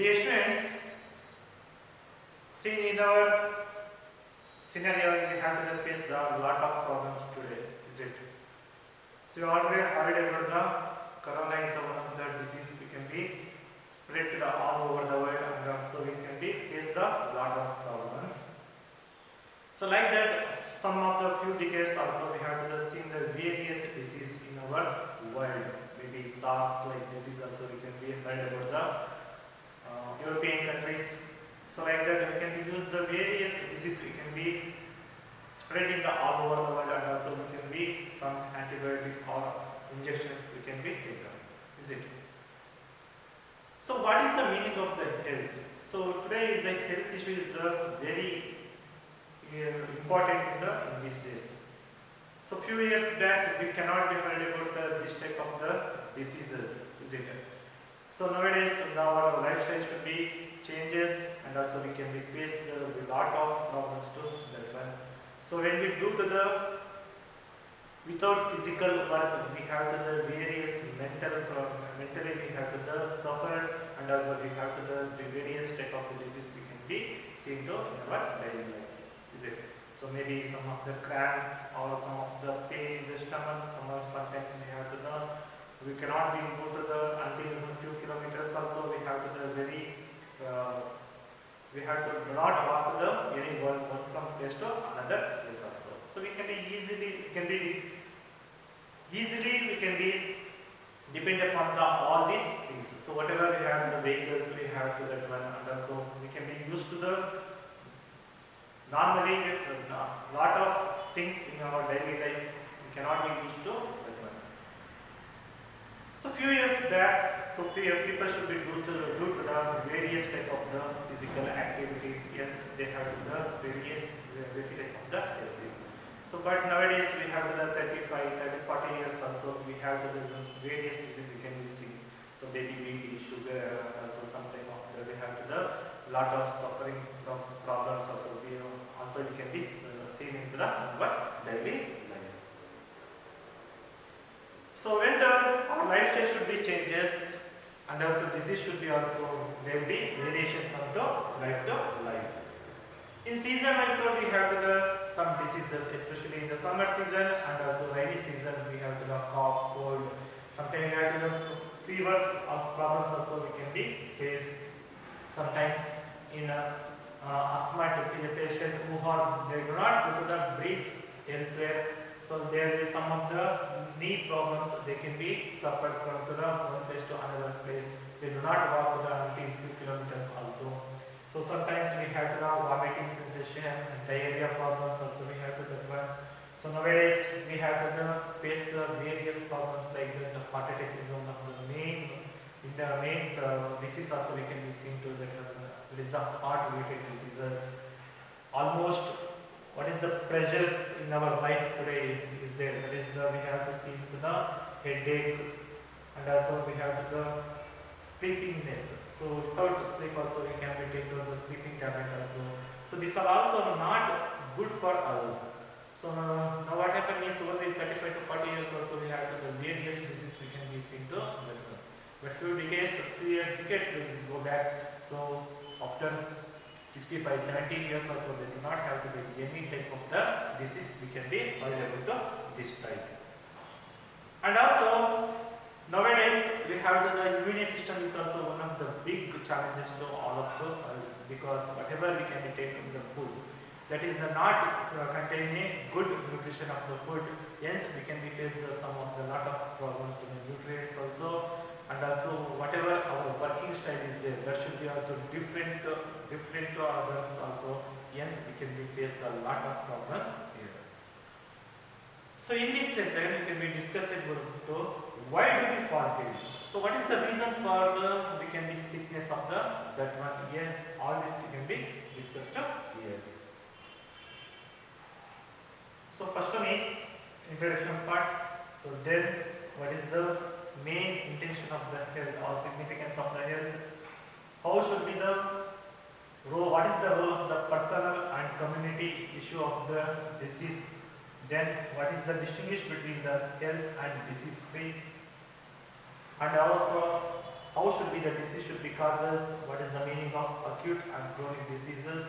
Dear students, see in our scenario we have to face the lot of problems today, is it? So you already heard about the corona is the one of the disease we can be spread to the all over the world, and also we can be face the lot of problems. So like that, some of the few decades also we have to see the various disease in our world. Maybe SARS like disease also we can be heard about the European countries. So like that we can use the various disease we can be spreading the all over the world, and also we can be some antibiotics or injections we can be taken. Is it? So what is the meaning of the health? So today is the health issue is the very important in these days. So few years back we cannot be heard about this type of the diseases, is it? So nowadays our lifestyle should be changes, and also we can be faced with a lot of problems to that one. So when we do to the without physical work, we have to the various mentally we have to the suffer, and also we have to the various type of disease we can be seen to in our daily life, is it? So maybe some of the cramps or some of the pain in the stomach, sometimes we have to the we cannot be go to the until a few kilometers also we have to the very we have to not walk to the any one from place to another place also. So we can be easily depend upon the all these things. So whatever we have in the vehicles we have to that one, and also we can be used to the normally a lot of things in our daily life we cannot be used to that one. So few years back, so people should be do to the various type of the physical activities. Yes, they have the various type of the activity. So but nowadays we have the 35, 30, 40 years also we have the various diseases we can see. So diabetes, sugar, also something of the we have the lot of suffering from problems also. We can be seen into the daily life. So when our lifestyle should be changes, and also disease should be also there will be variation from the life to life. In season also we have some diseases, especially in the summer season and also rainy season we have the cough, cold. Sometimes we have the fever problems also we can be faced. Sometimes in asthmatic patient who are they do not go to the breathe elsewhere. So there is some of the knee problems they can be suffered from to the one place to another place. They do not walk to the until few kilometers also. So sometimes we have to have vomiting sensation and diarrhea problems also we have to that one. So nowadays we have to face the various problems like the heart attack is one of the main disease also we can be seen to that it is the heart related diseases. Almost what is the pressures in our life today is there. That is we have to see to the headache, and also we have to the sleepiness. So without sleep also we can be taking the sleeping tablet also. So these are also not good for us. So now what happens is over the 35 to 40 years also we have the various diseases we can be seen to. But few decades we go back. So after 65, 70 years also they do not have to be any type of the disease we can be available to this type. And also nowadays we have the immune system is also one of the big challenges to all of us, because whatever we can be taken the food that is not containing good nutrition of the food, yes we can be faced some of the lot of problems to the nutrients also. And also whatever our working style is there, that should be also different to others also. Yes, we can be faced a lot of problems here. So in this lesson we can be discussing about why do we fall ill. So what is the reason for the we can be sickness of that one here? All this we can be discussed here. So first one is introduction part. So then what is the main intention of the health or significance of the health? How should be the role? What is the role of the personal and community issue of the disease? Then what is the distinguish between the health and disease free? And also how should be the disease should be causes, what is the meaning of acute and chronic diseases,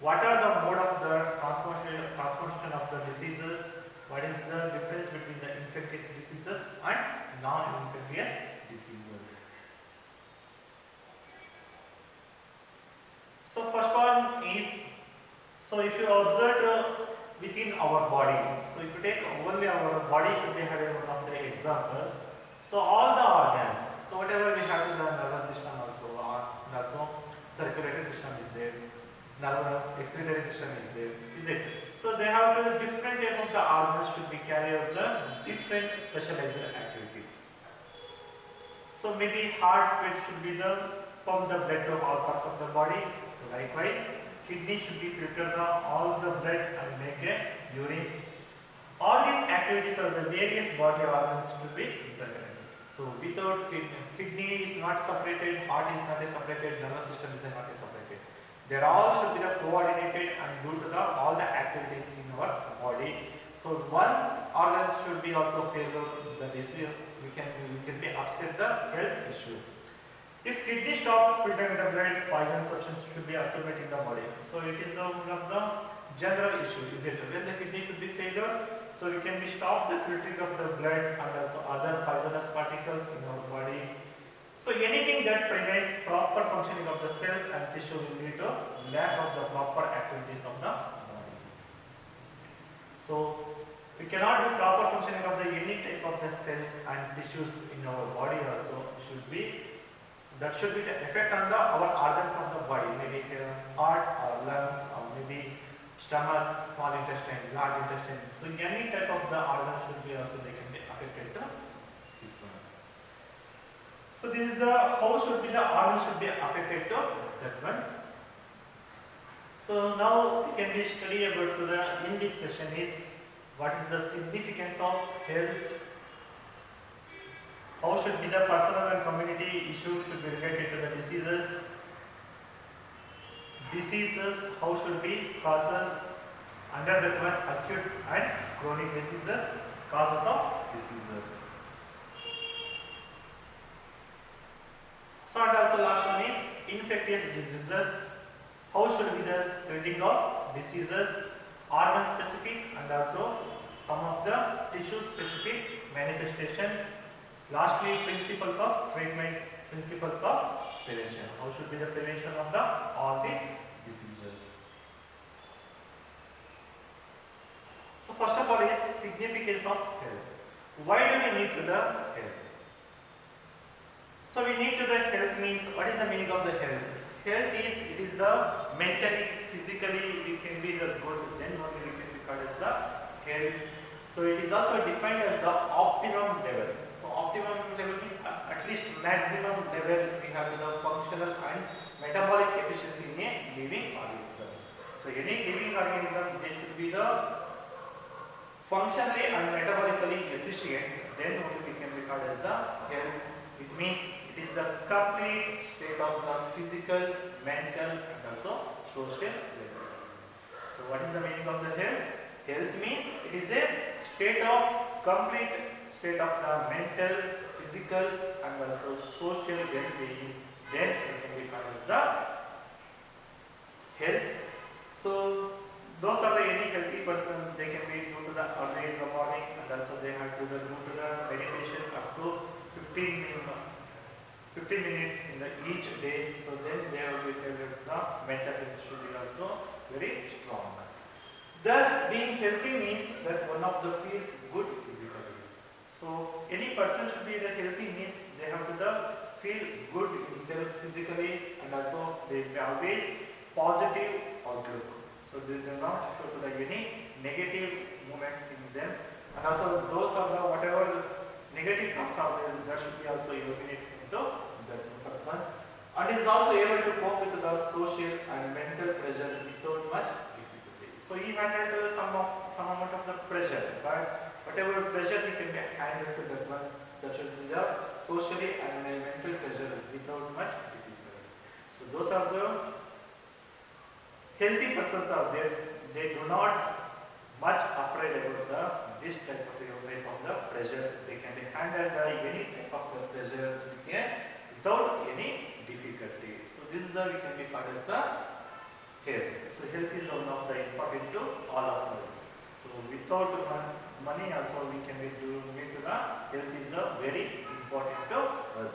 what are the mode of the transmission of the diseases, what is the difference between the infectious diseases and non-infectious diseases. So first one is, so if you observe within our body, so if you take only our body should be having one of the example. So all the organs, so whatever we have in the nervous system also, and also circulatory system is there, excretory system is there, is it? So they have the different type of the organs should be carry out the different specialized activities. So maybe heart rate should be the pump the blood to all parts of the body. So likewise, kidney should be filter all the blood and make a urine. All these activities of the various body organs should be interconnected. So without kidney is not separated, heart is not separated, nervous system is not separated. They all should be the coordinated and do to the all the activities in our body. So once organs should be also failure, the disease we can be upset the health issue. If kidney stop filtering the blood, poison substance should be accumulated in the body. So it is one of the general issue, is it? When the kidney should be failure, so we can be stop the filtering of the blood and also other poisonous particles in our body. So anything that prevent proper functioning of the cells and tissue will lead to lack of the proper activities of the body. So we cannot do proper functioning of the any type of the cells and tissues in our body also should be, that should be the effect on the our organs of the body, maybe heart or lungs or maybe stomach, small intestine, large intestine. So any type of the organ should be also they can be affected to this one. So this is the how should be the organ should be affected to that one. So now we can be study about to the in this session is what is the significance of health. How should be the personal and community issues should be related to the diseases. Diseases, how should be causes under that one acute and chronic diseases, causes of diseases. So and also last one is infectious diseases. How should be the spreading of diseases, organ specific and also some of the tissue specific manifestation. Lastly, principles of treatment, principles of prevention. How should be the prevention of the all these diseases? So first of all is significance of health. Why do we need to the health? So we need to the health means what is the meaning of the health? Health is it is the mentally, physically we can be the good, then only we can be called as the health. So it is also defined as the optimum level. So optimum level is at least maximum level we have the functional and metabolic efficiency in a living organism. So any living organism they should be the functionally and metabolically efficient, then only we can be called as the health. It means it is the complete state of the physical, mental and also social level. So what is the meaning of the health? Health means it is a state of complete state of the mental, physical and also social well-being, then it can be called as the health. So those are the any healthy person, they can be do to the early in the morning and also they have to do to the meditation up to 15 minutes in the each day. So then they will be able to the mental health should be also very strong. Thus being healthy means that one of the feels good physically. So any person should be the healthy means they have to the feel good himself physically and also they always positive outlook. So they do not show to the any negative moments in them and also those are the whatever negative thoughts are there that should be also eliminated into that person and is also able to cope with the social and mental pressure without much difficulty. So he handled some amount of the pressure, but whatever pressure he can handle to that one, that should be the socially and mental pressure without much difficulty. So those are the healthy persons are there. They do not much afraid about this type of the pressure. They can handle any type of the pressure without any difficulty. So this is the we can be called as the health. So health is one of the important to all of us. So without money also we can be doing it. The health is the very important to us.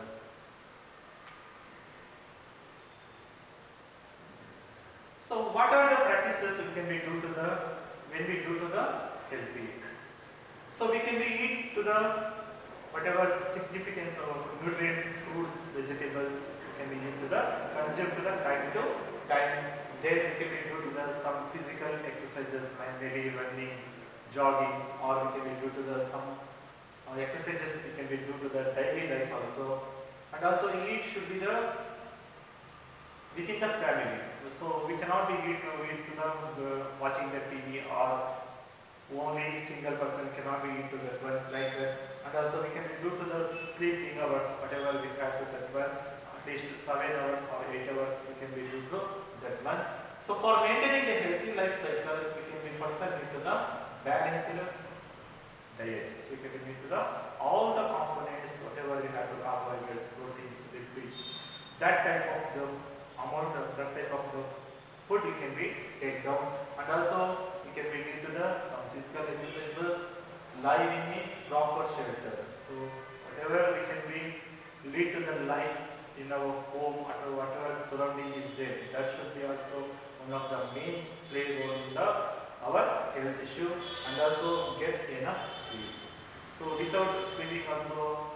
So what are the practices we can be do to the when we do to the healthy? So we can be eat to the whatever significance of nutrients, fruits, vegetables. We can be eat to the consume to the time to time. Then we can be do to the some physical exercises like maybe running, jogging, or we can be do to the some exercises we can be do to the daily life also. And also eat should be the within the family. So we cannot be eat to watching the TV, or only single person cannot be into that one like that. And also we can do to the sleeping hours, whatever we have to that one, at least 7 hours or 8 hours we can be do to that one. So for maintaining a healthy life cycle, we can be person into the balanced diet. So we can be into the all the components, whatever we have to carbohydrates, proteins, lipids, that type of the amount of that type of the food you can be take down. And also we can be into the some physical exercises, live in a proper shelter. So whatever we can be lead to the life in our home or whatever surrounding is there, that should be also one of the main play role in the our health issue. And also get enough sleep. So without sleeping also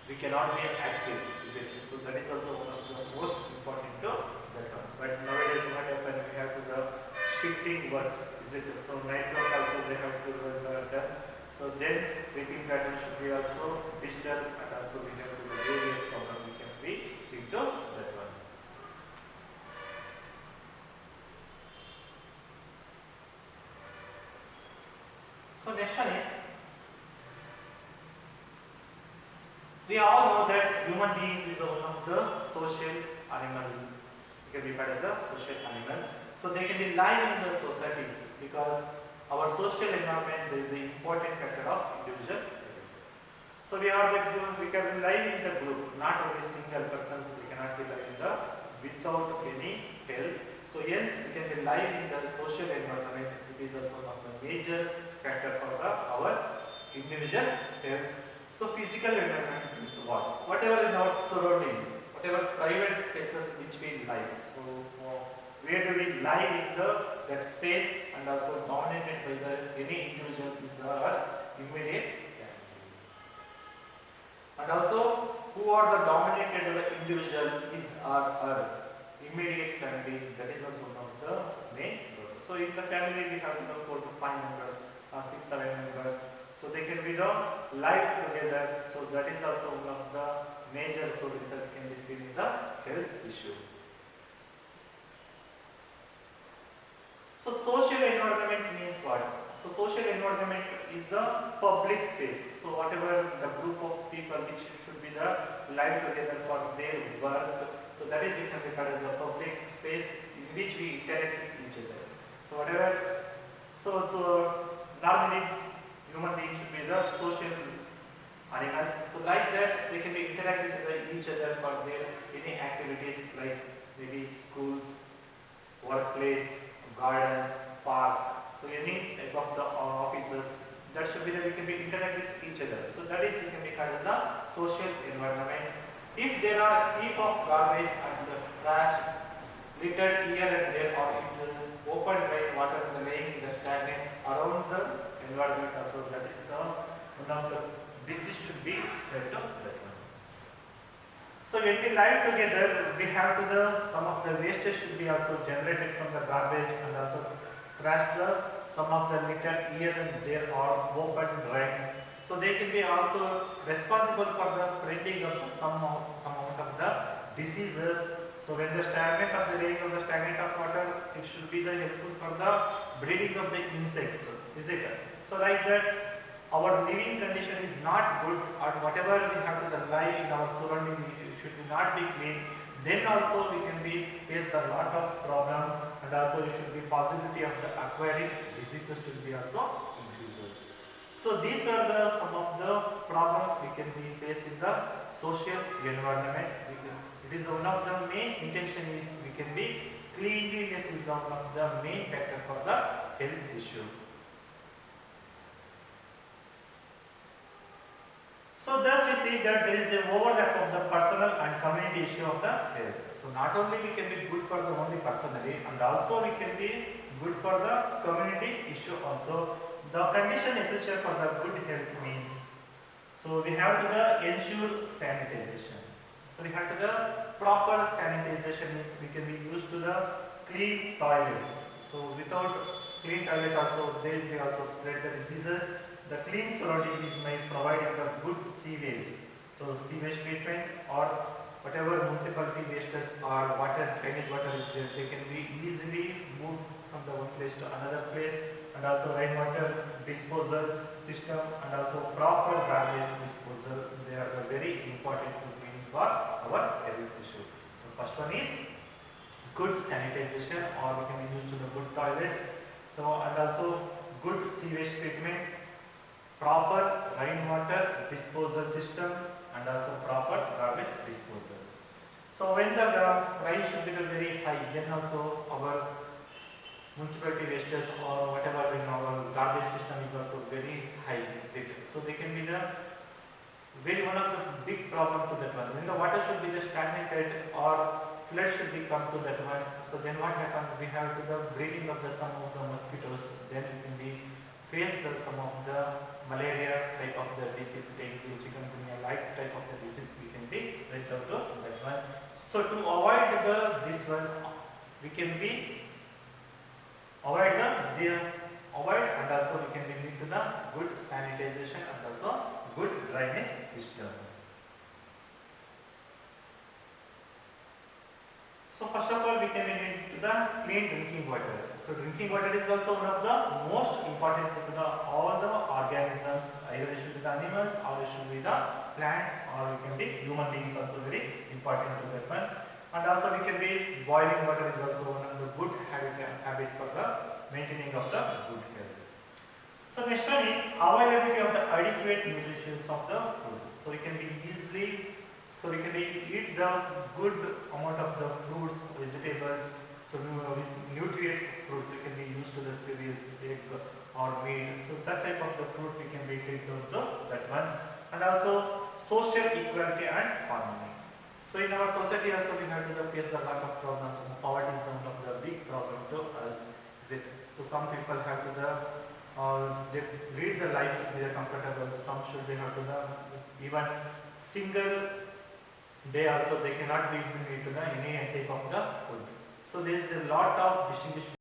we cannot be active, is it? So that is also one of the most important to that one. But nowadays what happens, we have to the shifting works, is it? So night work also they have to done. So then sleeping pattern should be also digital, and also we have to the various problems we can be see to that one. So next one is, we all know that human beings is one of the social animal. We can be called as the social animals. So they can be live in the societies, because our social environment is an important factor of individual. So we can be live in the group, not only single persons. We cannot be live in the without any help. So yes, we can be live in the social environment. It is also one of the major factor for our individual health. So physical environment is what? Whatever in our surrounding, whatever private spaces which we live. So where do we live in that space, and also dominated by any individual is our immediate family. And also who are the dominated by the individual is our immediate family. That is also one of the main roles. So in the family we have 4 to 5 members, 6, 7 members. So they can be live together. So that is also one of the major problems that can be seen in the health issue. So social environment means what? So social environment is the public space. So whatever the group of people which should be the live together for their work. So that is we can be called as the public space in which we interact with each other. So whatever, so normally human beings should be the social animals. So like that they can be interacting with each other for their any activities like maybe schools, workplace, gardens, park. So any type of the offices, that should be that we can be interact with each other. So that is we can be called as the social environment. If there are heap of garbage and the trash littered here and there, or in the open drain water laying in the stagnant around the environment also, that is the one of the disease should be spread to that one. So when we live together, we have to some of the wastage should be also generated from the garbage, and also trash some of the litter here and there or open drain. So they can be also responsible for the spreading of some amount of the diseases. So when the stagnant of the rain or the stagnant of water, it should be the helpful for the breeding of the insects, is it? So like that, our living condition is not good, or whatever we have to the life in our surrounding, it should not be clean. Then also we can be face a lot of problem, and also it should be possibility of the acquiring diseases should be also increases. So these are the some of the problems we can be faced in the social environment. It is one of the main intention is we can be cleanliness is one of the main factor for the health issue. So thus we see that there is a overlap of the personal and community issue of the health. So not only we can be good for the only personally and also we can be good for the community issue also. The condition essential for the good health means, so we have to the ensure sanitization. So we have to the proper sanitization is we can be used to the clean toilets. So without clean toilet also they will also spread the diseases. The clean surrounding is made providing the good sewage. So sewage treatment or whatever municipality wastes or water, drainage water is there, they can be easily moved from the one place to another place, and also rainwater disposal system and also proper garbage disposal. They are the very important to bring for our health issue. So first one is good sanitization or we can be used to the good toilets. So and also good sewage treatment, proper rainwater disposal system and also proper garbage disposal. So when the rain should be very high, then also our municipality wastes or whatever in our garbage system is also very high. So they can be the very one of the big problem to that one. When the water should be the stagnated or flood should be come to that one. So then what happens? We have to the breeding of the some of the mosquitoes. Then it can be face the some of the malaria type of the disease, dengue, chikungunya like type of the disease we can be spread out to that one. So to avoid this one, we can be avoid and also we can be lead to the good sanitization and also good drainage system. So first of all we can lead to the clean drinking water. So drinking water is also one of the most important to the all the organisms, either it should be the animals or it should be the plants or it can be human beings also very important to that one. And also we can be boiling water is also one of the good habit for the maintaining of the good health. So next one is availability of the adequate nutrition of the food. So we can be easily, so we can be eat the good amount of the fruits, vegetables. So with nutritious fruits we can be used to the cereals, egg or meat. So that type of the fruit we can be taken to that one. And also social equality and harmony. So in our society also we have to face a lot of problems. Poverty is one of the big problem to us. Is it? So some people have to they lead the life to be comfortable. Some should be have to even single day also they cannot be into the any type of the food. So there is a lot of distinguished